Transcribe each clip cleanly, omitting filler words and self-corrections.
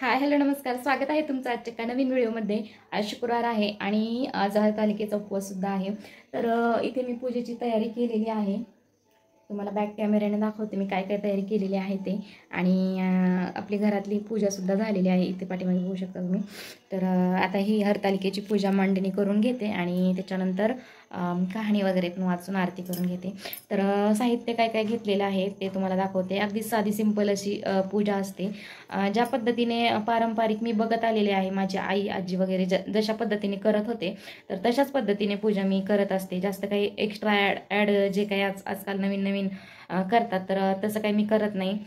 Hi hello नमस्कार. स्वागत आहे तुमचं आजच्या एका नवीन व्हिडिओमध्ये. आज शुक्रवार आहे आणि आज हरतालिकेचा उपवास सुद्धा आहे. तर इथे मी पूजेची तयारी केलेली आहे. तुम्हाला बॅक कॅमेऱ्याने दाखवते मी काय काय तयारी केलेली आहे ते. आणि आपली घरातली पूजासुद्धा झालेली आहे. इथे पाठीमागे बघू शकता तुम्ही. तर आता ही हरतालिकेची पूजा मांडणी करून घेते आणि त्याच्यानंतर कहाणी वगैरे पण वाचून आरती करून घेते. तर साहित्य काय काय घेतलेलं आहे ते तुम्हाला दाखवते. अगदी साधी सिंपल अशी पूजा असते. ज्या पद्धतीने पारंपरिक मी बघत आलेले आहे, माझी आई आजी वगैरे जशा पद्धतीने करत होते, तर तशाच पद्धतीने पूजा मी करत असते. जास्त काही एक्स्ट्रा ॲड जे काही आजकाल नवीन नवीन करतात, तर तसं काही मी करत नाही.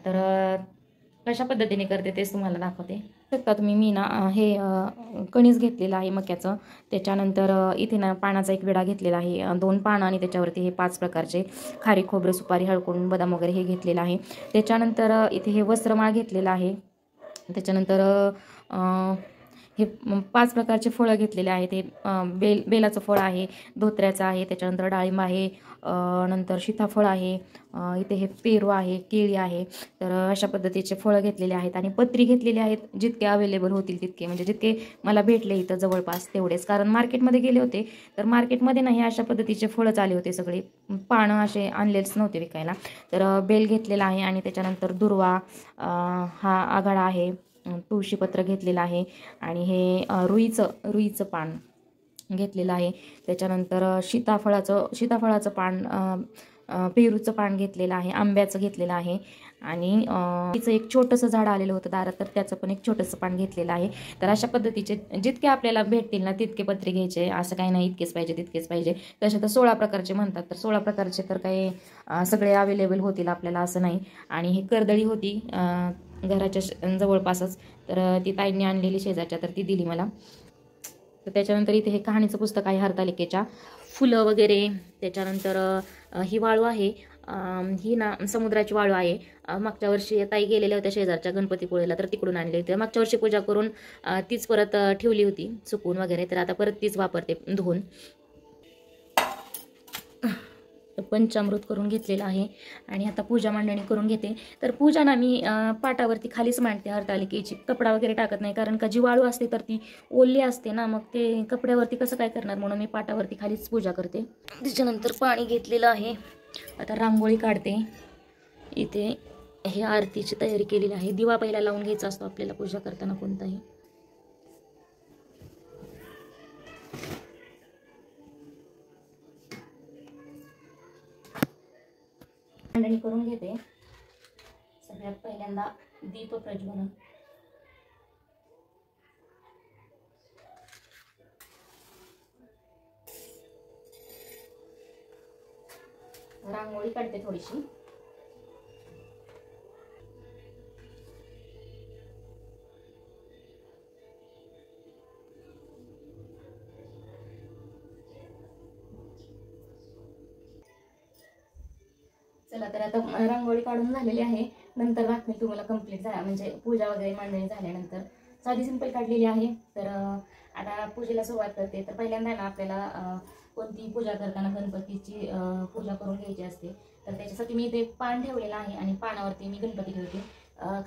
तर कशा पद्धतीने करते तेच तुम्हाला दाखवते. शकता तुम्ही. मी ना हे कणीस घेतलेलं आहे मक्याचं. त्याच्यानंतर इथे ना पानाचा एक विडा घेतलेला आहे, 2 पानं, आणि त्याच्यावरती हे 5 प्रकारचे खारी खोबरं सुपारी हळकुंड बदाम वगैरे हे घेतलेलं आहे. त्याच्यानंतर इथे हे वस्त्रमाळ घेतलेलं आहे. त्याच्यानंतर हे 5 प्रकारचे फळं घेतलेले आहेत. हे बेलाचं फळ आहे, धोत्र्याचं आहे, त्याच्यानंतर डाळिंब आहे, नंतर सीताफळ आहे, इथे हे पेरू आहे, केळी आहे. तर अशा पद्धतीचे फळं घेतलेले आहेत आणि पत्री घेतलेली आहेत. जितके अवेलेबल होतील तितके, म्हणजे जितके मला भेटले इथं जवळपास तेवढेच. कारण मार्केटमध्ये गेले होते तर मार्केटमध्ये नाही अशा पद्धतीचे फळंच आले होते सगळे. पानं असे आणलेच नव्हते विकायला. तर बेल घेतलेला आहे आणि त्याच्यानंतर दुर्वा, हा आघाडा आहे, तुळशीपत्र घेतलेलं आहे आणि हे रुईचं पान घेतलेलं आहे. त्याच्यानंतर सीताफळाचं पान, पेरूचं पान घेतलेलं आहे, आंब्याचं घेतलेलं आहे आणि तिचं एक छोटंसं झाड आलेलं होतं दारात, तर त्याचं पण एक छोटंसं पान घेतलेलं आहे. तर अशा पद्धतीचे जितके आपल्याला भेटतील ना तितके पत्रे घ्यायचे. असं काही नाही इतकेच पाहिजे तितकेच पाहिजे. तसे तर 16 प्रकारचे म्हणतात, तर 16 प्रकारचे तर काही सगळे अवेलेबल होतील आपल्याला असं नाही. आणि ही कर्दळी होती घराच्या जवळपासच, तर ती ताईंनी आणलेली शेजारच्या, तर ती दिली मला. तर त्याच्यानंतर इथे हे कहाणीचं पुस्तक आहे हरतालिकेच्या, फुलं वगैरे. त्याच्यानंतर ही वाळू आहे, ही ना समुद्राची वाळू आहे. मागच्या वर्षी ताई गेलेल्या होत्या शेजारच्या गणपतीपुळेला, तर तिकडून आणली होती. मागच्या वर्षी पूजा करून तीच परत ठेवली होती सुकून वगैरे, तर आता परत तीच वापरते धुवून. पंचामृत करून घेतलेलं आहे आणि आता पूजा मांडणी करून घेते. तर पूजा ना मी पाटावरती खालीच मांडते हरतालिकेची. कपडा वगैरे टाकत नाही, कारण का जी वाळू असते तर ती ओली असते ना, मग ते कपड्यावरती कसं काय करणार, म्हणून मी पाटावरती खालीच पूजा करते. त्याच्यानंतर पाणी घेतलेलं आहे. आता रांगोळी काढते. इथे हे आरतीची तयारी केलेली आहे. दिवा पहिला लावून घ्यायचा असतो आपल्याला पूजा करताना कोणताही. मांडणी करून घेते. सगळ्यात पहिल्यांदा दीप प्रज्वलन. रांगोळी काढते थोडीशी. चला, तर आता रांगोळी काढून झालेली आहे. नंतर दाखवेल तुम्हाला कंप्लीट झाला, म्हणजे पूजा वगैरे मांडणी झाल्यानंतर. साधी सिंपल काढलेली आहे. तर आता पूजेला सुरुवात करते. तर पहिल्यांदा ना आपल्याला कोणती पूजा करताना गणपतीची पूजा करून घ्यायची असते. तर त्याच्यासाठी मी इथे पान ठेवलेलं आहे आणि पानावरती मी गणपती ठेवते.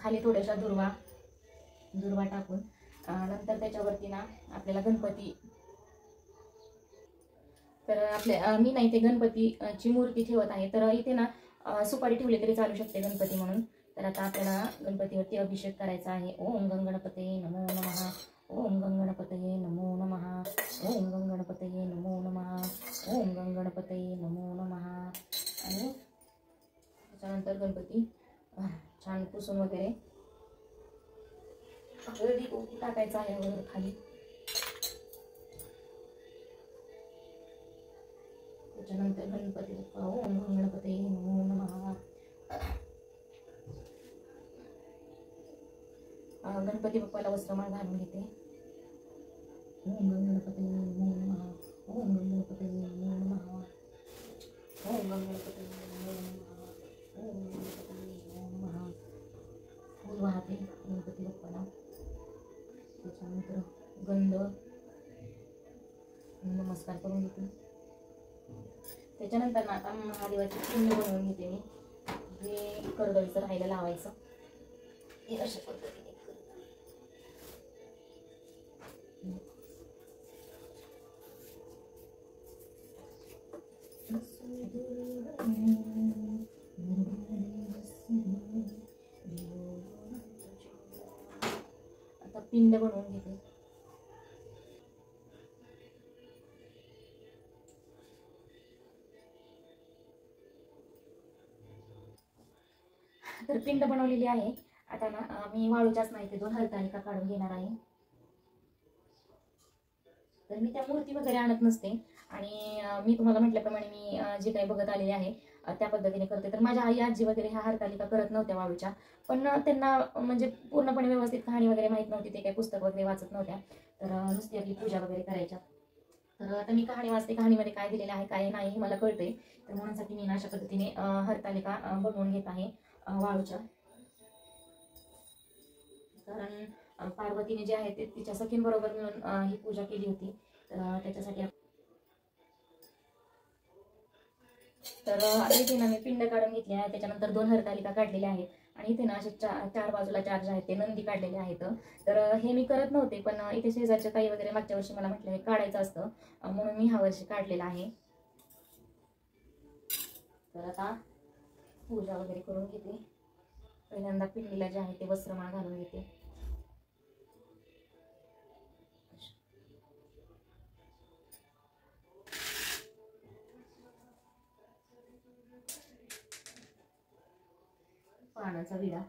खाली थोड्याशा दुर्वा टाकून नंतर त्याच्यावरती ना आपल्याला गणपती, तर मी ना इथे गणपतीची मूर्ती ठेवत आहे. तर इथे ना सुपारी ठेवली तरी चालू शकते गणपती म्हणून. तर आता आपल्याला गणपतीवरती अभिषेक करायचा आहे. ओम गंगणपतये नमो नमः, ओम गंगणपतये नमो नमः, ओम गंगणपतये नमो नमः, ओम गंगणपतये नमो नमः. आणि त्याच्यानंतर गणपती छान पुसून वगैरे हळदी कुंकू टाकायचं आहे वगैरे खाली. त्याच्यानंतर गणपती बाप्पा, ओम गणपती नमो नमः. गणपती बाप्पाला वस्त्रमाळ घालून घेते. ओम गणपती नमो नमः, ओम गणपती नमो नमः, ओम गणपती नमो नमः, ओम गणपती नमो नमः. फूल वाहते गणपती बाप्पाला. त्याच्यानंतर गंध नमस्कार करून घेते. त्याच्यानंतर ना आता महादेवाची चिन्ह बनवून घेते मी. हे कर्दळीचं राहायला लावायचं. हे अशा पद्धतीने आता पिंड बनवून घेते. तर पिंड बनवलेली आहे. आता ना मी वाळूच्याच नाही ते 2 हरतालिका काढून घेणार आहे. तर मी त्या मूर्ती वगैरे आणत नसते आणि मी तुम्हाला म्हटल्याप्रमाणे मी जे काही बघत आलेले आहे त्या पद्धतीने करते. तर माझ्या आई आजी वगैरे ह्या हरतालिका करत नव्हत्या वाळूच्या, पण त्यांना म्हणजे पूर्णपणे व्यवस्थित कहाणी वगैरे माहीत नव्हती, ते काही पुस्तक वगैरे वाचत नव्हत्या, तर नुसती आपली पूजा वगैरे करायच्या. तर आता मी कहाणी वाचते, कहाणीमध्ये काय दिलेलं आहे काय नाही मला कळते, तर म्हणूनसाठी मी अशा पद्धतीने हरतालिका बनवून घेत आहे वाळूच्या. कारण पार्वतीने जे आहे ते तिच्या सखींबरोबर मिळून ही पूजा केली होती, तर त्याच्यासाठी. तर आता इथे ना मी पिंड काढून घेतली आहे, त्याच्यानंतर 2 हरतालिका काढलेल्या आहेत आणि इथे ना असे चार बाजूला 4 जे आहेत ते नंदी काढलेले आहेत. तर हे मी करत नव्हते, पण इथे शेजारच्या ताई वगैरे मागच्या वर्षी मला म्हटलं हे काढायचं असतं, म्हणून मी ह्या वर्षी काढलेलं आहे. तर आता पूजा वगैरे करून घेते. पहिल्यांदा पिंडीला जे आहे ते वस्त्रमाळ घालून घेते. पानाचा विडा,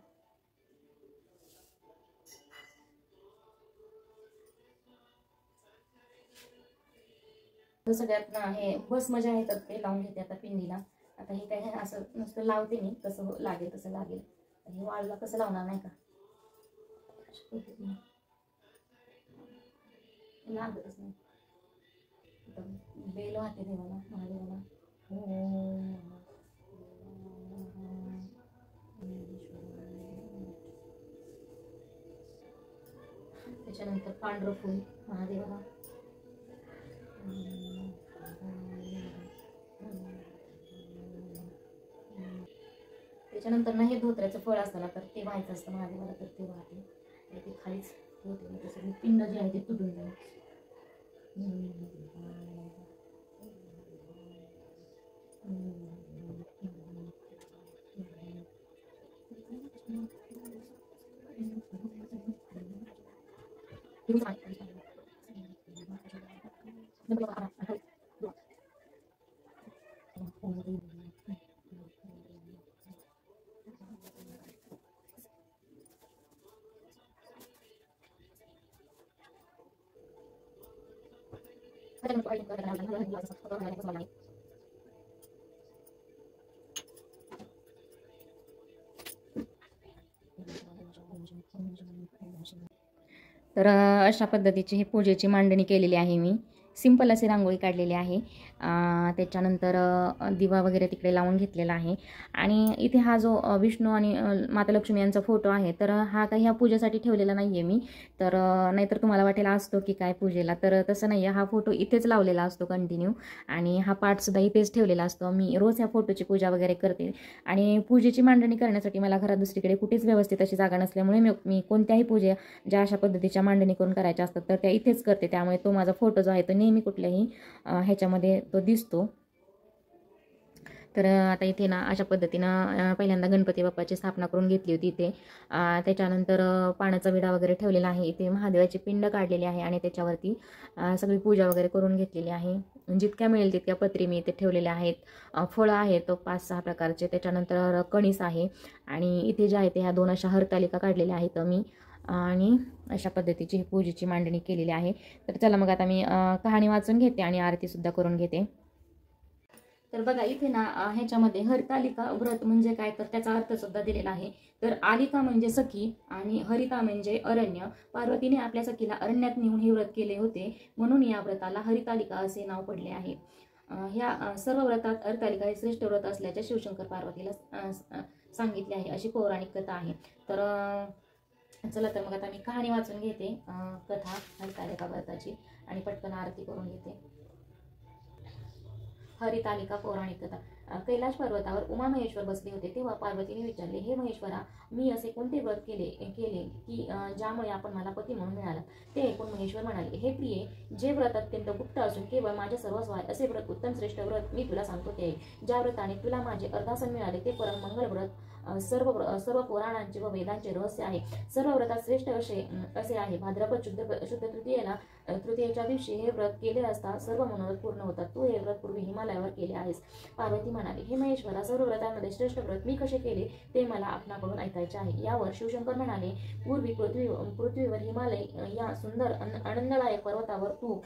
सगळ्यात ना हे भस्म जे आहे तर ते लावून घेते आता पिंडीला. आता हे काय असं नुसतं लावते मी, कसं लागेल तसं लागेल. हे वाळूला कसं लावणार नाही का, लागतच नाही. बेल वाहते देवाला, महादेवाला. त्याच्यानंतर पांढरं फूल महादेवाला. त्याच्यानंतर ना हे धोत्र्याचं फळ असतं ना, तर ते व्हायचं असतं महादेवाला, तर ते वाहते. ते खालीच होते, तसं पिंड जे आहे ते तुटून जाईल. तर अशा पद्धतीची ही पूजेची मांडणी केलेली आहे मी. सिंपल अशी रांगोळी काढलेली आहे. त्याच्यानंतर दिवा वगैरे तिकडे लावून घेतलेला आहे. आणि इथे हा जो विष्णू आणि माता लक्ष्मी यांचा फोटो आहे, तर हा काही ह्या पूजेसाठी ठेवलेला नाही आहे मी. तर नाहीतर तुम्हाला वाटेल असतो की काय पूजेला, तर तसं नाही आहे. हा फोटो इथेच लावलेला असतो कंटिन्यू, आणि हा पाठसुद्धा इथेच ठेवलेला असतो. मी रोज ह्या फोटोची पूजा वगैरे करते. आणि पूजेची मांडणी करण्यासाठी मला घरात दुसरीकडे कुठेच व्यवस्थित अशी जागा नसल्यामुळे मी कोणत्याही पूजा ज्या अशा पद्धतीच्या मांडणी करून करायच्या असतात तर त्या इथेच करते. त्यामुळे तो माझा फोटो जो आहे तो नेहमी कुठल्याही ह्याच्यामध्ये तो दिसतो. तर आता इथे ना अशा पद्धतीनं पहिल्यांदा गणपती बाप्पाची स्थापना करून घेतली होती इथे. त्याच्यानंतर पाण्याचा विडा वगैरे ठेवलेला आहे. इथे महादेवाची पिंड काढलेली आहे आणि त्याच्यावरती सगळी पूजा वगैरे करून घेतलेली आहे. जितक्या मिळेल तितक्या पत्री मी इथे ठेवलेल्या आहेत. फळं आहेत तो 5-6 प्रकारचे. त्याच्यानंतर कणीस आहे आणि इथे जे आहे ते ह्या 2 अशा हरतालिका काढलेल्या आहेत मी, आणि अशा पद्धतीची पूजेची मांडणी केलेली आहे. तर चला मग आता मी कहाणी वाचून घेते आणि आरतीसुद्धा करून घेते. तर बघा इथे ना ह्याच्यामध्ये हरतालिका व्रत म्हणजे काय, तर त्याचा अर्थ सुद्धा दिलेला आहे. तर आलिका म्हणजे सखी आणि हरिता म्हणजे अरण्य. पार्वतीने आपल्या सखीला अरण्यात नेऊन हे व्रत केले होते, म्हणून या व्रताला हरितालिका असे नाव पडले आहे. ह्या सर्व व्रतात हरतालिका हे श्रेष्ठ व्रत असल्याचे शिवशंकर पार्वतीला सांगितले आहे, अशी पौराणिक कथा आहे. तर चला तर मग आता मी कहाणी वाचून घेते, कथा हरतालिका व्रताची, आणि पटकन आरती करून घेते. हरितालिका पौराणिक कथा. कैलाश पर्वतावर उमामहेश्वर बसले होते तेव्हा पार्वतीने विचारले, हे महेश्वरा, मी असे कोणते व्रत केले की ज्यामुळे आपण मला पती म्हणून मिळाला? ते ऐकून महेश्वर म्हणाले, हे प्रिये, जे व्रत अत्यंत गुप्त असून केवळ माझ्या सर्वस्व आहे असे व्रत, उत्तम श्रेष्ठ व्रत मी तुला सांगतो ते. ज्या व्रताने तुला माझे अर्धासन मिळाले ते परम मंगल व्रत सर्व पुराणांचे व वेदांचे रहस्य आहे. सर्व व्रतात श्रेष्ठ असे आहे. भाद्रपद शुद्ध तृतीयेच्या दिवशी हे व्रत केले असता सर्व मनोरथ पूर्ण होतात. तू हे व्रत पूर्वी हिमालयावर केले आहेस. पार्वती म्हणाली, हे महेश्वरा, सर्व व्रतांमध्ये श्रेष्ठ व्रत मी कसे केले ते मला आपणाकडून ऐकायचे आहे. यावर शिवशंकर म्हणाले, पूर्वी पृथ्वीवर हिमालय या सुंदर आनंददायक पर्वतावर तू